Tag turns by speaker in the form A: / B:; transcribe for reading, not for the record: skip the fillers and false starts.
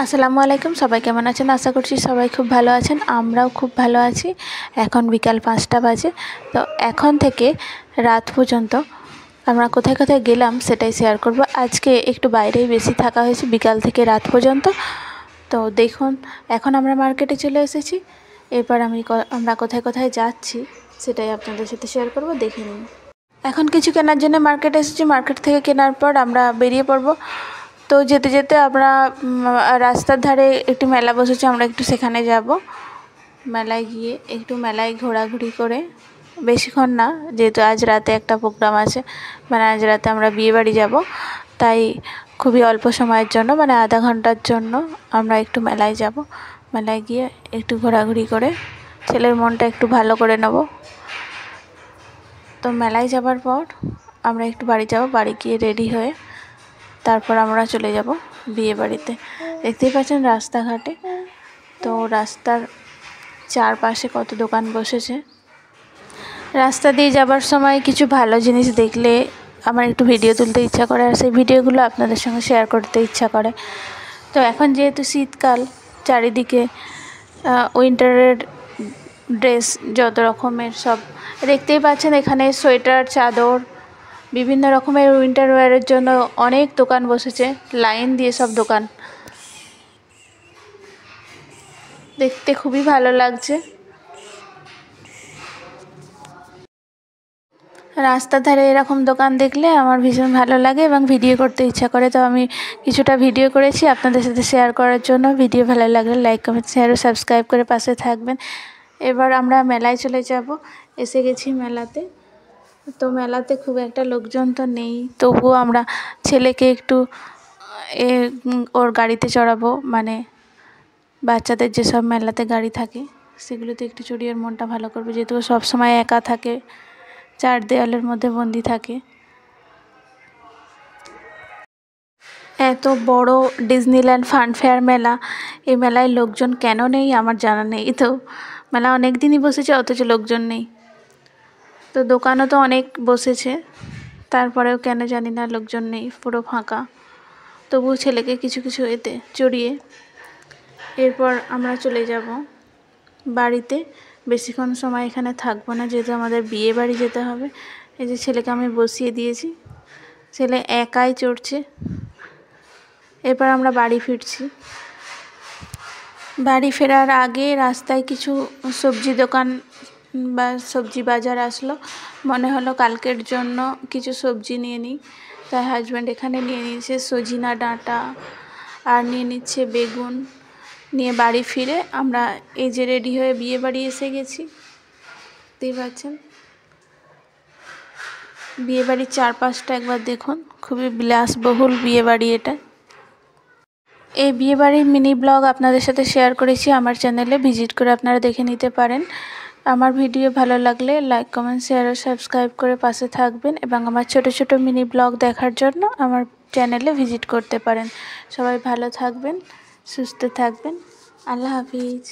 A: আসসালামু আলাইকুম। সবাই কেমন আছেন? আশা করছি সবাই খুব ভালো আছেন। আমরাও খুব ভালো আছি। এখন বিকাল 5টা বাজে। তো এখন থেকে রাত পর্যন্ত আমরা কোথায় কোথায় গেলাম সেটাই শেয়ার করব। আজকে একটু বাইরেই বেশি থাকা হয়েছে, বিকাল থেকে রাত পর্যন্ত। তো দেখুন, এখন আমরা মার্কেটে চলে এসেছি। এরপর আমরা কোথায় কোথায় যাচ্ছি সেটাই আপনাদের সাথে শেয়ার করব, দেখে নিন। এখন কিছু কেনার জন্য মার্কেটে এসেছি। মার্কেট থেকে কেনার পর আমরা বেরিয়ে পড়ব। তো যেতে যেতে আমরা রাস্তার ধারে একটি মেলা বসেছে, আমরা একটু সেখানে যাব। মেলায় গিয়ে একটু মেলায় ঘোরাঘুরি করে, বেশিক্ষণ না, যেহেতু আজ রাতে একটা প্রোগ্রাম আছে, মানে আজ রাতে আমরা বিয়েবাড়ি যাব, তাই খুবই অল্প সময়ের জন্য, মানে আধা ঘন্টার জন্য আমরা একটু মেলায় যাব। মেলায় গিয়ে একটু ঘোরাঘুরি করে ছেলের মনটা একটু ভালো করে নেব। তো মেলায় যাবার পর আমরা একটু বাড়ি যাব। বাড়ি গিয়ে রেডি হয়ে তারপর আমরা চলে যাব বিয়ে বাড়িতে। দেখতেই পাচ্ছেন রাস্তাঘাটে, তো রাস্তার চারপাশে কত দোকান বসেছে। রাস্তা দিয়ে যাবার সময় কিছু ভালো জিনিস দেখলে আমার একটু ভিডিও তুলতে ইচ্ছা করে, আর সেই ভিডিওগুলো আপনাদের সঙ্গে শেয়ার করতে ইচ্ছা করে। তো এখন যেহেতু শীতকাল, চারিদিকে উইন্টারের ড্রেস যত রকমের সব দেখতেই পাচ্ছেন। এখানে সোয়েটার, চাদর, বিভিন্ন রকমের উইন্টার ওয়্যারের জন্য অনেক দোকান বসেছে, লাইন দিয়ে সব দোকান। দেখতে খুবই ভালো লাগছে। রাস্তার ধারে এরকম দোকান দেখলে আমার ভীষণ ভালো লাগে এবং ভিডিও করতে ইচ্ছা করে। তো আমি কিছুটা ভিডিও করেছি আপনাদের সাথে শেয়ার করার জন্য। ভিডিও ভালো লাগলে লাইক, কমেন্ট, শেয়ার ও সাবস্ক্রাইব করে পাশে থাকবেন। এবার আমরা মেলায় চলে যাব। এসে গেছি মেলাতে। তো মেলাতে খুব একটা লোকজন তো নেই, তবুও আমরা ছেলেকে একটু ওর গাড়িতে চড়াবো, মানে বাচ্চাদের যেসব মেলাতে গাড়ি থাকে সেগুলোতে একটু চড়িয়ে ওর মনটা ভালো করবো, যেহেতু ও সবসময় একা থাকে, চার দেওয়ালের মধ্যে বন্দি থাকে। এত বড় ডিজনিল্যান্ড ফানফেয়ার মেলা, এই মেলায় লোকজন কেন নেই আমার জানা নেই। তো মেলা অনেক দিনই বসেছে, অথচ লোকজন নেই। তো দোকানও তো অনেক বসেছে, তারপরেও কেন জানি না লোকজন নেই, পুরো ফাঁকা। তবু ছেলেকে কিছু কিছু এতে চড়িয়ে এরপর আমরা চলে যাব বাড়িতে। বেশিক্ষণ সময় এখানে থাকবো না, যেহেতু আমাদের বিয়ে বাড়ি যেতে হবে। এই যে ছেলেকে আমি বসিয়ে দিয়েছি, ছেলে একাই চড়ছে। এরপর আমরা বাড়ি ফিরছি। বাড়ি ফেরার আগে রাস্তায় কিছু সবজি দোকান বা সবজি বাজার আসলো, মনে হলো কালকের জন্য কিছু সবজি নিয়ে নিই। তাই হাজব্যান্ড এখানে নিয়ে নিয়েছে সজিনা ডাঁটা, আর নিয়ে নিচ্ছে বেগুন। নিয়ে বাড়ি ফিরে আমরা এই যে রেডি হয়ে বিয়ে বাড়ি এসে গেছি। দেখতেই পাচ্ছেন বিয়ে বাড়ির চারপাশটা একবার দেখুন, খুবই বিলাসবহুল বিয়ে বাড়ি এটা। এই বিয়েবাড়ির মিনি ব্লগ আপনাদের সাথে শেয়ার করেছি আমার চ্যানেলে, ভিজিট করে আপনারা দেখে নিতে পারেন। আমার ভিডিও ভালো লাগলে লাইক, কমেন্ট, শেয়ার ও সাবস্ক্রাইব করে পাশে থাকবেন, এবং আমার ছোট ছোট মিনি ব্লগ দেখার জন্য আমার চ্যানেলে ভিজিট করতে পারেন। সবাই ভালো থাকবেন, সুস্থ থাকবেন। আল্লাহ হাফিজ।